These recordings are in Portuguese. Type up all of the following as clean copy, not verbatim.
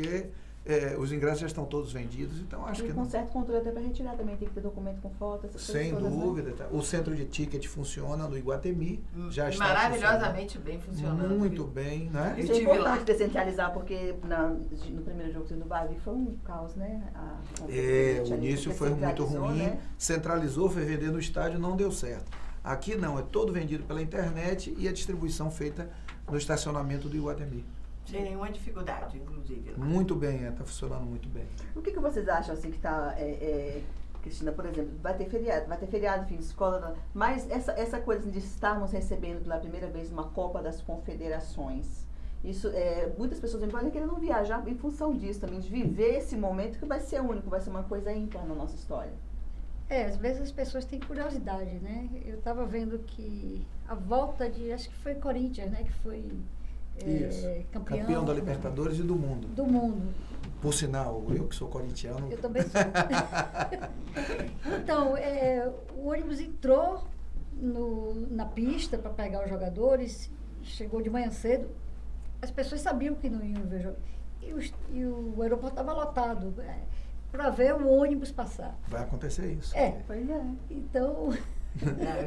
porque os ingressos já estão todos vendidos, então acho que com certo controle até para retirar também, tem que ter documento com foto, essas sem coisas todas, dúvida. né? Tá? O centro de ticket funciona no Iguatemi, já está maravilhosamente bem funcionando. muito bem, né? Isso é importante descentralizar, porque no primeiro jogo no Bavi foi um caos, né? O início foi muito ruim, né? Centralizou, foi vender no estádio, não deu certo. Aqui não, é todo vendido pela internet e a distribuição feita no estacionamento do Iguatemi. Sem nenhuma dificuldade, inclusive. Muito bem, está funcionando muito bem. O que vocês acham assim que está, Cristina, por exemplo, vai ter feriado, fim de escola, mas essa coisa de estarmos recebendo pela primeira vez uma Copa das Confederações, isso, muitas pessoas podem querer não viajar em função disso também, de viver esse momento que vai ser único, vai ser uma coisa ímpar na nossa história. Às vezes as pessoas têm curiosidade, né? Eu estava vendo que a volta de, acho que foi Corinthians, né? Que foi campeão da Libertadores e do mundo. Do mundo. Por sinal, eu que sou corintiano... Eu também sou. Então, o ônibus entrou na pista para pegar os jogadores, chegou de manhã cedo, as pessoas sabiam que não iam ver jogadores. E o aeroporto estava lotado para ver o ônibus passar. Vai acontecer isso. Pois é. Então...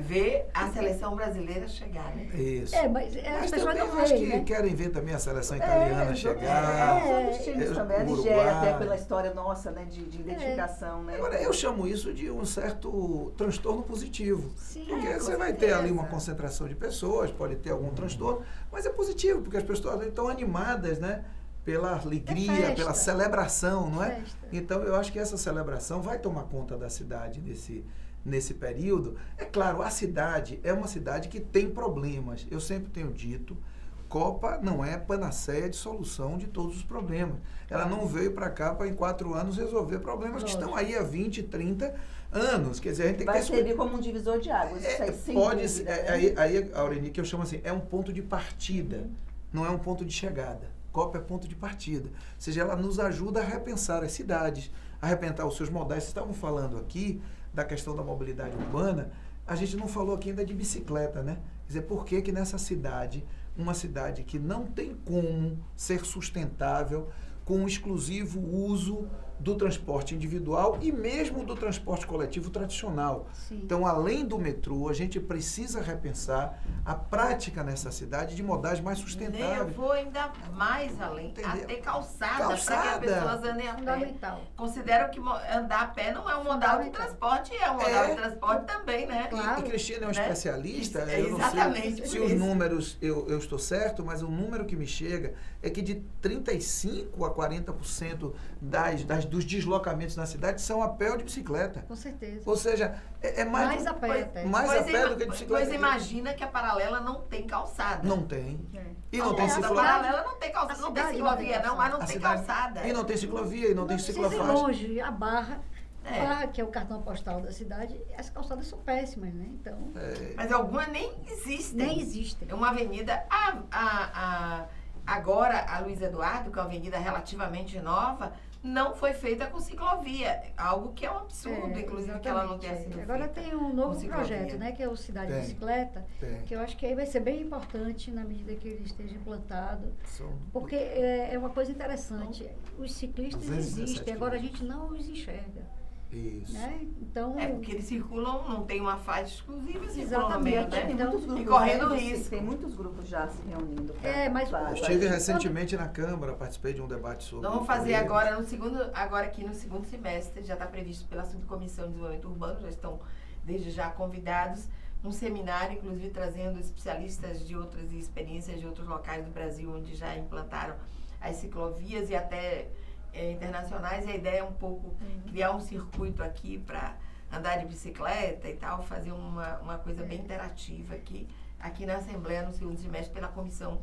ver a seleção brasileira chegar, né? Isso. Mas as pessoas também não acho veem, que né? querem ver também a seleção italiana chegar. Os times também, a Nigéria, até pela história nossa, né, de identificação, né? Agora, eu chamo isso de um certo transtorno positivo. Sim, porque você vai ter ali uma concentração de pessoas, pode ter algum transtorno, mas é positivo, porque as pessoas estão animadas, né? Pela alegria, pela celebração, não é? Festa. Então, eu acho que essa celebração vai tomar conta da cidade nesse período. É claro, a cidade é uma cidade que tem problemas. Eu sempre tenho dito, Copa não é panaceia de solução de todos os problemas. Ela não veio para cá para em 4 anos resolver problemas que estão aí há 20, 30 anos. Quer dizer, a gente tem que vai servir como um divisor de águas. Pode ser. Aí, Aureni, que eu chamo assim, é um ponto de partida, não é um ponto de chegada. Copa é ponto de partida. Ou seja, ela nos ajuda a repensar as cidades, a repensar os seus modais. Vocês estavam falando aqui da questão da mobilidade urbana, a gente não falou aqui ainda de bicicleta, né? Quer dizer, por que que nessa cidade, uma cidade que não tem como ser sustentável com o exclusivo uso do transporte individual e mesmo do transporte coletivo tradicional. Sim. Então, além do metrô, a gente precisa repensar a prática nessa cidade de modais mais sustentáveis. Eu vou ainda mais além, Entendeu? até calçada, para que as pessoas andem a pé. Fundamental. Considero que andar a pé não é um modal de transporte, é um modal de transporte também, né? E Cristina é um especialista, É, eu não exatamente sei se por os isso. números eu estou certo, mas o número que me chega é que de 35% a 40% dos deslocamentos na cidade são a pé ou de bicicleta. Com certeza. Ou seja, é mais a pé até. mais a pé do que de bicicleta. Pois imagina que a paralela não tem calçada. Não tem. E não tem A ciclovia. paralela não tem calçada. Não tem ciclovia, não, mas não tem calçada. E não tem ciclovia, e não tem precisa ir ciclofaixa. longe, a Barra, que é o cartão postal da cidade, as calçadas são péssimas, né? Então, Mas algumas nem existem. nem existem. É uma avenida. Agora, a Luiz Eduardo, que é uma avenida relativamente nova, não foi feita com ciclovia. Algo que é um absurdo, inclusive, que ela não tenha sido feita. Agora tem um novo com projeto, ciclovia. né? Que é o Cidade Tem. Bicicleta, Tem. que eu acho que aí vai ser bem importante na medida que ele esteja implantado. Porque é uma coisa interessante. Os ciclistas 217 existem, agora a gente não os enxerga. Isso. Né? Então, Porque eles circulam, não tem uma faixa exclusiva, circulam no Exatamente. meio, Tem né? muitos grupos, E correndo né? risco. Tem muitos grupos já se reunindo. mas Eu estive recentemente na Câmara, participei de um debate sobre... Nós vamos fazer agora aqui no segundo semestre, já está previsto pela Subcomissão de Desenvolvimento Urbano, já estão desde já convidados, um seminário, inclusive trazendo especialistas de outras experiências de outros locais do Brasil, onde já implantaram as ciclovias e até internacionais. A ideia é um pouco criar um circuito aqui para andar de bicicleta e tal, fazer uma coisa bem interativa aqui na Assembleia no segundo semestre pela Comissão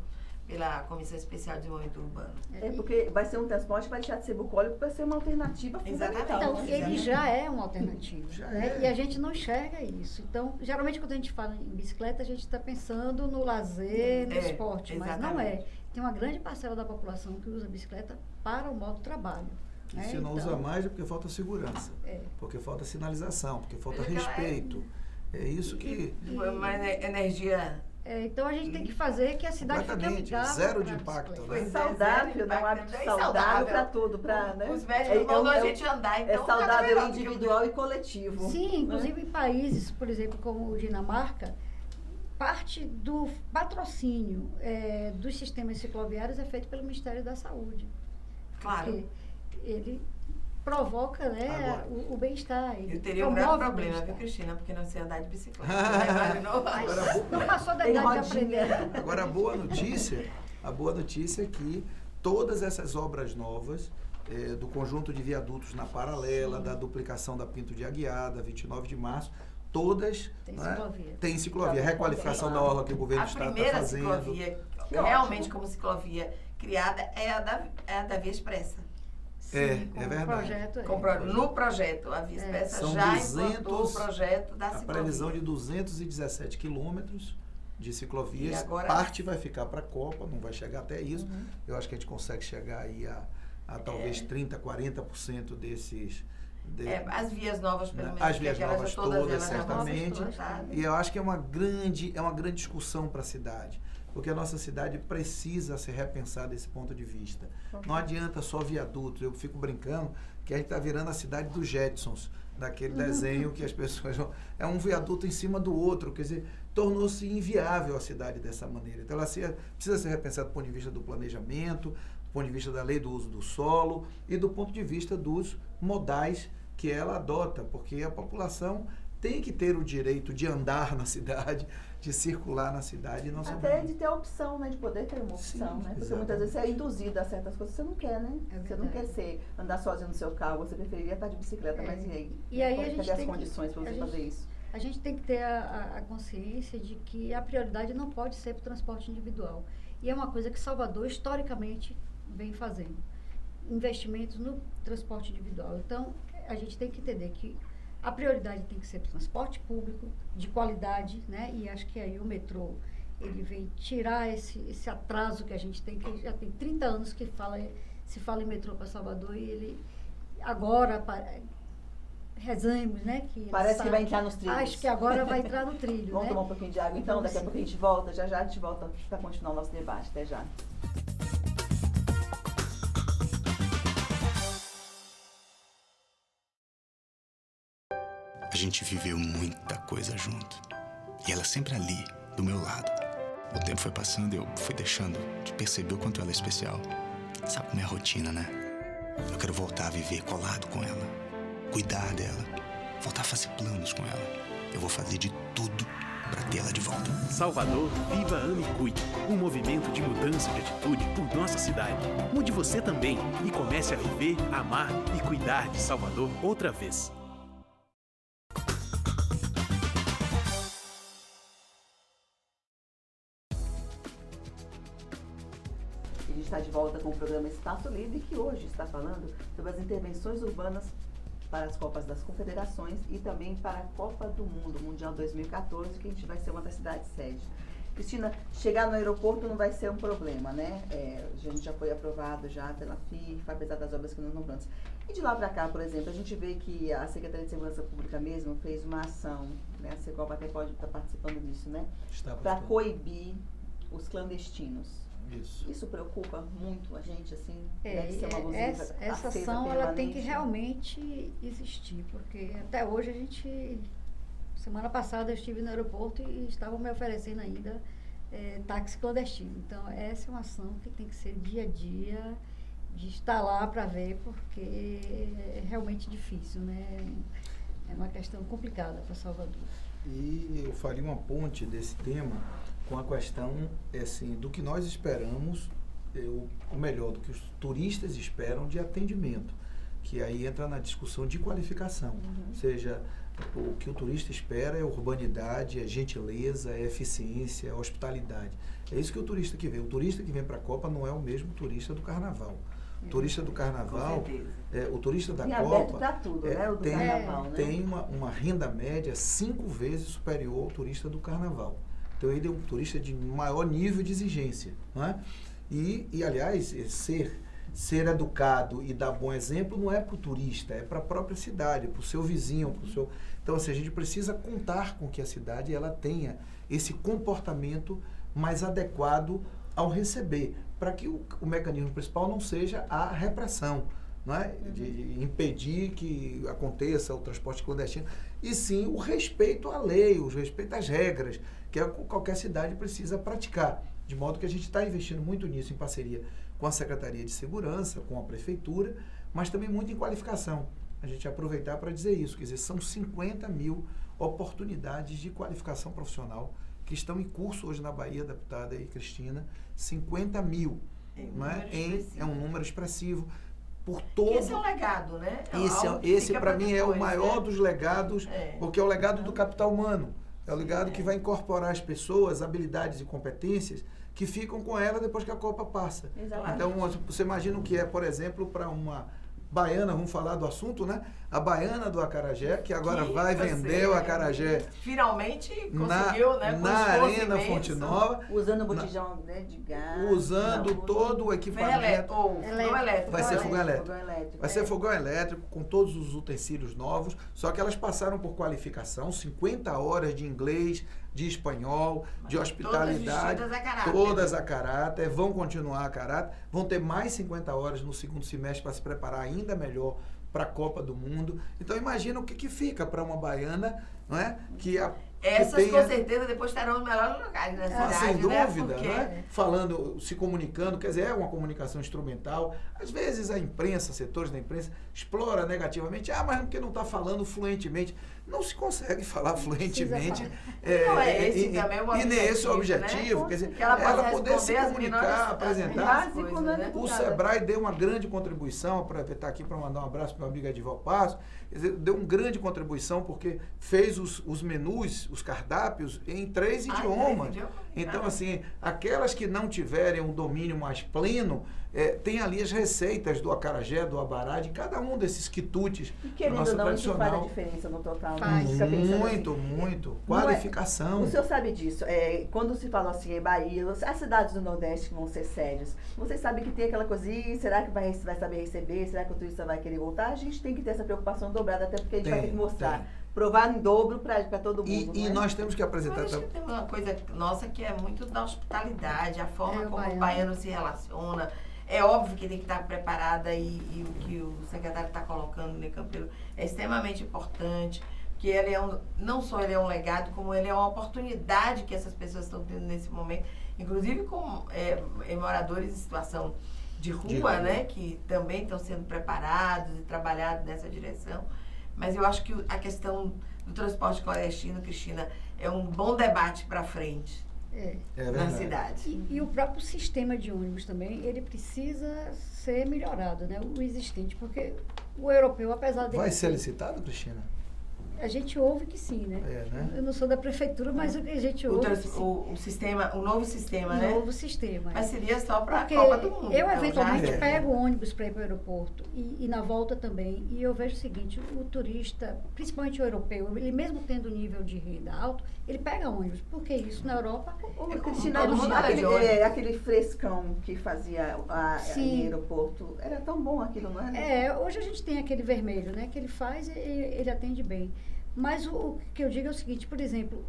Especial de Desenvolvimento Urbano. Porque vai ser um transporte, vai deixar de ser bucólico, vai ser uma alternativa fundamental. Então, né? ele já é uma alternativa, Já né? é. E a gente não enxerga isso. Então, geralmente quando a gente fala em bicicleta, a gente está pensando no lazer, no esporte, mas não é. Tem uma grande parcela da população que usa a bicicleta para o modo de trabalho. E se não usa mais é porque falta segurança, porque falta sinalização, porque falta respeito. É isso que... Mas energia Então a gente tem que fazer que a cidade fique Completamente, amigável zero pra de impacto, bicicleta. né? Pois é, Saudável, zero né? Um impacto, hábito é saudável para tudo, né? Os médicos mandam a gente andar, então é nada saudável melhor do que individual e coletivo. Sim, inclusive em países, por exemplo, como Dinamarca, parte do patrocínio dos sistemas cicloviários é feito pelo Ministério da Saúde. Claro. Porque ele provoca, né, Agora, o bem-estar. Eu teria um grave problema, viu, Cristina? Porque não sei andar de bicicleta. Imaginou? Não passou da Tem idade de rodinha. aprender. Agora, a boa notícia é que todas essas obras novas, do conjunto de viadutos na paralela, da duplicação da Pinto de Aguiar, da 29 de março, todas Tem né, ciclovia. tem ciclovia. Requalificação da orla que o governo A está primeira fazendo. ciclovia, Que realmente ótimo. como ciclovia criada, é a da Via Expressa. Sim, com é o verdade. projeto. No projeto, a Via Expressa São já 200, implantou o projeto da A ciclovia. previsão de 217 quilômetros de ciclovias. E agora- Parte vai ficar para a Copa, não vai chegar até isso. Eu acho que a gente consegue chegar aí a talvez 30%, 40% desses... As vias novas, pelo menos. As porque vias aquelas novas todas todas, elas já vão ser certamente. implantadas. E eu acho que é uma grande discussão para a cidade, porque a nossa cidade precisa ser repensada desse ponto de vista. Não adianta só viadutos. Eu fico brincando que a gente está virando a cidade dos Jetsons, daquele desenho que as pessoas vão... É um viaduto em cima do outro, quer dizer, tornou-se inviável a cidade dessa maneira. Então, ela precisa ser repensada do ponto de vista do planejamento, do ponto de vista da lei do uso do solo e do ponto de vista dos modais que ela adota, porque a população tem que ter o direito de andar na cidade, de circular na cidade e não Até somente. de ter a opção, né? De poder ter uma opção, Sim, né? Porque exatamente. muitas vezes você é induzido a certas coisas que você não quer, né? É Você não verdade. quer andar sozinho no seu carro, você preferiria estar de bicicleta, mas e aí? E aí a Cadê gente as tem que- condições para a você gente- fazer isso? A gente tem que ter a consciência de que a prioridade não pode ser para o transporte individual. E é uma coisa que Salvador, historicamente, vem fazendo. Investimentos no transporte individual. Então, a gente tem que entender que a prioridade tem que ser para o transporte público, de qualidade, né? E acho que aí o metrô, ele vem tirar esse atraso que a gente tem, que já tem 30 anos que se fala em metrô para Salvador, e ele agora... rezamos, né? Que ele Parece que sabe. vai entrar nos trilhos. Acho que agora vai entrar no trilho, Vamos né? tomar um pouquinho de água então, Vamos daqui a sim. pouco a gente volta, já a gente volta para continuar o nosso debate. Até já. A gente viveu muita coisa junto. E ela sempre ali, do meu lado. O tempo foi passando e eu fui deixando de perceber o quanto ela é especial. Sabe como é a rotina, né? Eu quero voltar a viver colado com ela. Cuidar dela. Voltar a fazer planos com ela. Eu vou fazer de tudo pra tê-la de volta. Salvador, Viva, Ame e Cuide. Um movimento de mudança de atitude por nossa cidade. Mude você também e comece a viver, amar e cuidar de Salvador outra vez. A gente está de volta com o programa Espaço Livre, que hoje está falando sobre as intervenções urbanas para as Copas das Confederações e também para a Copa do Mundo, Mundial 2014, que a gente vai ser uma das cidades sede. Cristina, chegar no aeroporto não vai ser um problema, né? A gente já foi aprovado já pela FIFA, apesar das obras que não estão prontas. E de lá para cá, por exemplo, a gente vê que a Secretaria de Segurança Pública mesmo fez uma ação, né? A Secopa até pode estar participando disso, né? Para coibir os clandestinos. Isso preocupa muito a gente, assim? Deve ser uma luzinha essa acesa ação ela tem que permanente. realmente existir, porque até hoje a gente... Semana passada eu estive no aeroporto e estavam me oferecendo ainda táxi clandestino. Então, essa é uma ação que tem que ser dia a dia, de estar lá para ver, porque é realmente difícil, né? É uma questão complicada para Salvador. E eu faria uma ponte desse tema com a questão assim, do que nós esperamos, ou melhor, do que os turistas esperam de atendimento, que aí entra na discussão de qualificação. Ou seja, o que o turista espera é urbanidade, é gentileza, é eficiência, é hospitalidade. É isso que o turista que vem. O turista que vem para a Copa não é o mesmo turista do Carnaval. O turista do Carnaval, o turista da Tem Copa aberto para tudo, né? O do Carnaval, né? tem uma renda média 5 vezes superior ao turista do Carnaval. Então, ele é um turista de maior nível de exigência. Não é? E aliás, ser ser educado e dar bom exemplo não é para o turista, é para a própria cidade, para o seu vizinho, para o seu... Então, assim, a gente precisa contar com que a cidade ela tenha esse comportamento mais adequado ao receber, para que o mecanismo principal não seja a repressão, não é? De impedir que aconteça o transporte clandestino, e sim o respeito à lei, o respeito às regras, que qualquer cidade precisa praticar. De modo que a gente está investindo muito nisso, em parceria com a Secretaria de Segurança, com a Prefeitura, mas também muito em qualificação. A gente aproveitar para dizer isso, quer dizer, são 50 mil oportunidades de qualificação profissional que estão em curso hoje na Bahia, deputada e Cristina, 50 mil. É um número expressivo. Por todo... Esse é um legado, né? Esse para mim, é o maior dos legados, porque é o legado do capital humano. É o legado que vai incorporar as pessoas, habilidades e competências que ficam com ela depois que a Copa passa. Exatamente. Então, você imagina o que é, por exemplo, para uma baiana, vamos falar do assunto, né? A baiana do acarajé, que agora vai vender o acarajé. Finalmente conseguiu, né? Na Arena Fonte Nova. Usando o botijão de gás. Usando todo o equipamento. Vai ser fogão elétrico. Vai ser fogão elétrico, com todos os utensílios novos, só que elas passaram por qualificação, 50 horas de inglês, de espanhol, de hospitalidade, todas a caráter, vão continuar a caráter, vão ter mais 50 horas no segundo semestre para se preparar ainda melhor para a Copa do Mundo. Então imagina o que fica para uma baiana, não é? Essas com certeza depois estarão nos melhores lugares na cidade, sem dúvida, Porque... né? Falando, se comunicando, quer dizer, é uma comunicação instrumental. Às vezes a imprensa, setores da imprensa, explora negativamente, mas porque não está falando fluentemente. Não se consegue falar fluentemente. Não é esse também o objetivo, e nem esse o objetivo, né? quer dizer, que ela poder se comunicar, apresentar. Coisas, né? O Sebrae deu uma grande contribuição, para estar aqui para mandar um abraço para o meu amigo Edival Passo, deu uma grande contribuição porque fez os menus, os cardápios em 3 idiomas. Então, assim, aquelas que não tiverem um domínio mais pleno, tem ali as receitas do acarajé, do abará, de cada um desses quitutes. E querendo ou não, isso faz a diferença no total. Muito. Qualificação. O senhor sabe disso. Quando se fala assim em Bahia, as cidades do Nordeste que vão ser sérias, vocês sabem que tem aquela coisinha, será que vai saber receber? Será que o turista vai querer voltar? A gente tem que ter essa preocupação dobrada, até porque a gente vai ter que mostrar. Provar em dobro para todo mundo. E nós temos que apresentar... Mas acho que tem uma coisa nossa que é muito da hospitalidade, a forma como o baiano se relaciona. É óbvio que tem que estar preparada e o que o secretário está colocando no Campeiro é extremamente importante, porque ele não só ele é um legado, como ele é uma oportunidade que essas pessoas estão tendo nesse momento, inclusive com moradores em situação de rua, né, que também estão sendo preparados e trabalhados nessa direção. Mas eu acho que a questão do transporte clandestino, Cristina, é um bom debate para frente. Na cidade. E o próprio sistema de ônibus também, ele precisa ser melhorado, né? O existente, porque o europeu, apesar de... Vai ser licitado, Cristina? A gente ouve que sim, né? Né? Eu não sou da prefeitura, mas a gente ouve o novo sistema, né? O novo sistema. Mas seria só para a Copa do Mundo. Eu, eventualmente, pego o ônibus para ir para o aeroporto e na volta também. E eu vejo o seguinte, o turista, principalmente o europeu, ele mesmo tendo nível de renda alto, ele pega ônibus. Porque isso na Europa... Cristina, aquele frescão que fazia em aeroporto, era tão bom aquilo, não é? Hoje a gente tem aquele vermelho, né? Que ele faz e ele atende bem. Mas o que eu digo é o seguinte, por exemplo,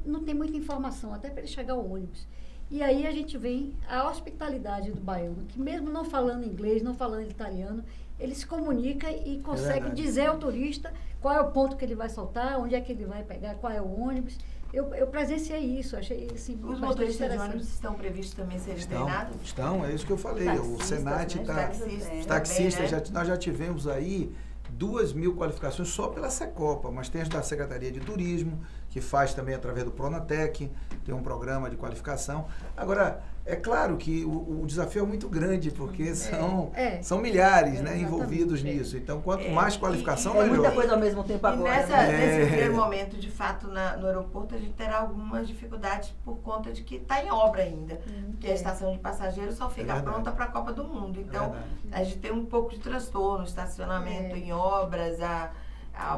não tem muita informação, até para ele chegar ao ônibus. E aí a gente vê a hospitalidade do baiano, que mesmo não falando inglês, não falando italiano, ele se comunica e consegue dizer ao turista qual é o ponto que ele vai soltar, onde é que ele vai pegar, qual é o ônibus. Eu presenciei isso, achei assim, os motoristas de ônibus estão previstos também serem treinados? Estão, é isso que eu falei. O Senat está... Os taxistas, nós já tivemos aí 2.000 qualificações só pela Secopa, mas tem as da Secretaria de Turismo, que faz também através do Pronatec, tem um programa de qualificação. Agora, é claro que o desafio é muito grande, porque são milhares envolvidos nisso. Então, quanto mais qualificação, melhor. Muita coisa ao mesmo tempo agora. Nesse primeiro momento, de fato, no aeroporto, a gente terá algumas dificuldades por conta de que está em obra ainda. Porque a estação de passageiros só fica pronta para a Copa do Mundo. Então, a gente tem um pouco de transtorno, estacionamento em obras,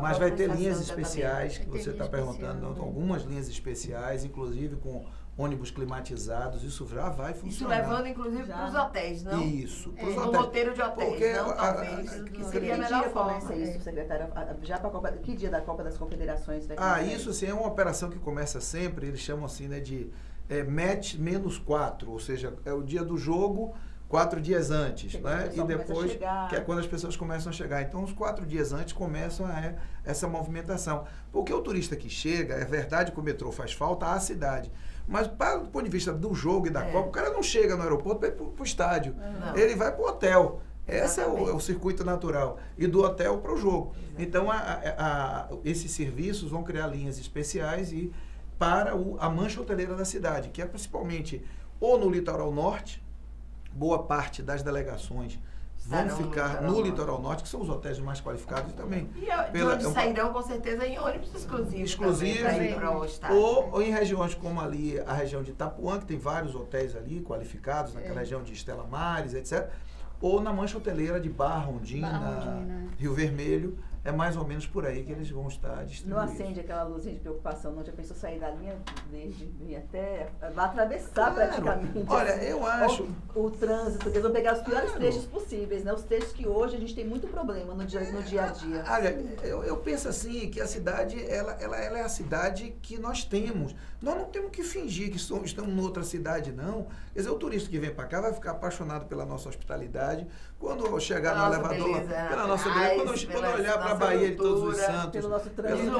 mas vai ter linhas especiais, que você está perguntando, algumas linhas especiais, inclusive com ônibus climatizados, isso já vai Isso funcionar. levando, inclusive, Já. para os hotéis, não? Isso, para os No hotéis. roteiro de hotéis, Porque não, talvez. Que Que dia seria a melhor começa forma. isso, secretária? Já para a Copa, que dia da Copa das Confederações vai começar? Isso assim, é uma operação que começa sempre, eles chamam assim, né, de match -4, ou seja, é o dia do jogo 4 dias antes, Que né? o pessoal E começa a depois, chegar. que é quando as pessoas começam a chegar. Então, os 4 dias antes começam essa movimentação. Porque o turista que chega, é verdade que o metrô faz falta à cidade, mas do ponto de vista do jogo e da Copa, o cara não chega no aeroporto para ir para o estádio. Não. Ele vai para o hotel. Esse é Exatamente. o circuito natural. E do hotel para o jogo. Então, esses serviços vão criar linhas especiais para a mancha hoteleira da cidade, que é principalmente ou no litoral norte, boa parte das delegações vão Estarão no ficar litoral no norte. litoral norte, que são os hotéis mais qualificados também. E de onde sairão, com certeza, em ônibus exclusivos também para o estádio. Ou em regiões como ali, a região de Itapuã, que tem vários hotéis ali qualificados, naquela região de Estela Maris, etc. Ou na mancha hoteleira de Barra, Ondina, Rio Vermelho. É mais ou menos por aí que eles vão estar distribuídos. Não acende aquela luzinha de preocupação, não? Já pensou sair da linha verde, vir até... Vai atravessar praticamente. Olha, assim, eu acho... O trânsito, eles vão pegar os piores trechos possíveis, né? Os trechos que hoje a gente tem muito problema no dia a dia. Olha, eu penso assim, que a cidade, ela é a cidade que nós temos. Nós não temos que fingir que estamos em outra cidade, não. Quer dizer, o turista que vem para cá vai ficar apaixonado pela nossa hospitalidade. Quando chegar no elevador, pela nossa beleza, quando olhar para a Baía de Todos os Santos, pelo nosso trânsito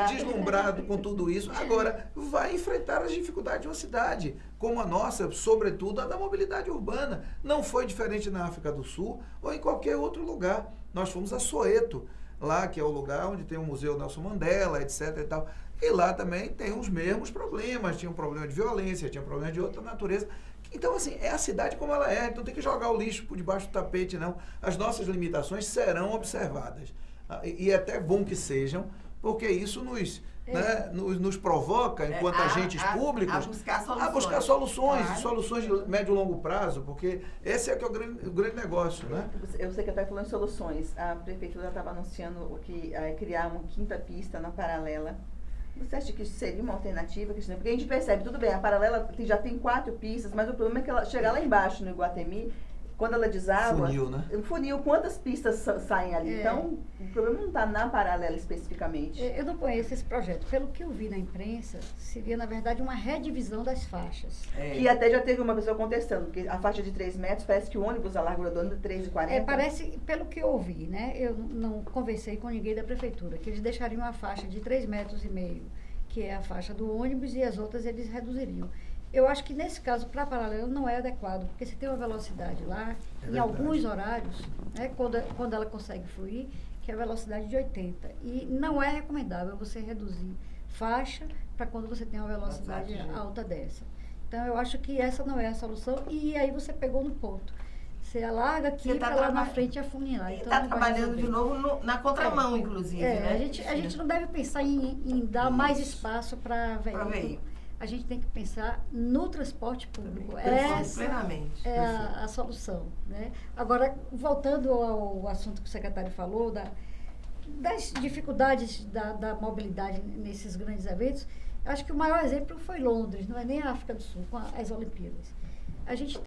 deslumbrado com tudo isso, agora vai enfrentar as dificuldades de uma cidade como a nossa, sobretudo a da mobilidade urbana. Não foi diferente na África do Sul ou em qualquer outro lugar. Nós fomos a Soweto, lá que é o lugar onde tem o Museu Nelson Mandela, etc. e tal. E lá também tem os mesmos problemas, tinha um problema de violência, tinha um problema de outra natureza. Então, assim, é a cidade como ela é, então tem que jogar o lixo por debaixo do tapete, não. As nossas limitações serão observadas. E é até bom que sejam, porque isso nos provoca, enquanto agentes públicos, a buscar soluções. Claro. Soluções de médio e longo prazo, porque esse é que é o grande negócio, né? Eu sei que até falando em soluções, a prefeitura estava anunciando que criar uma 5ª pista na Paralela. Você acha que isso seria uma alternativa, Cristina? Porque a gente percebe, tudo bem, a Paralela já tem 4 pistas, mas o problema é que ela chegar lá embaixo no Iguatemi, quando ela deságua... Funil, né? Funil, quantas pistas saem ali? Então, o problema não está na Paralela especificamente. Eu não conheço esse projeto. Pelo que eu vi na imprensa, seria, na verdade, uma redivisão das faixas. Que até já teve uma pessoa contestando, porque a faixa de 3 metros, parece que o ônibus, a largura do ônibus é 3,40. Parece, pelo que eu ouvi, né? Eu não conversei com ninguém da prefeitura, que eles deixariam a faixa de 3,5 metros, que é a faixa do ônibus, e as outras eles reduziriam. Eu acho que nesse caso, para Paralela, não é adequado, porque se tem uma velocidade lá, em alguns horários, né, quando ela consegue fluir, que é a velocidade de 80. E não é recomendável você reduzir faixa para quando você tem uma velocidade alta dessa. Então, eu acho que essa não é a solução, e aí você pegou no ponto. Você alarga aqui para lá na frente afunilar. Então, está trabalhando de novo na contramão, inclusive, né? A gente não deve pensar em dar mais espaço para veículo. A gente tem que pensar no transporte público. Essa é a solução, né? Agora, voltando ao assunto que o secretário falou, das dificuldades da mobilidade nesses grandes eventos, acho que o maior exemplo foi Londres, não é nem a África do Sul, com as Olimpíadas. A gente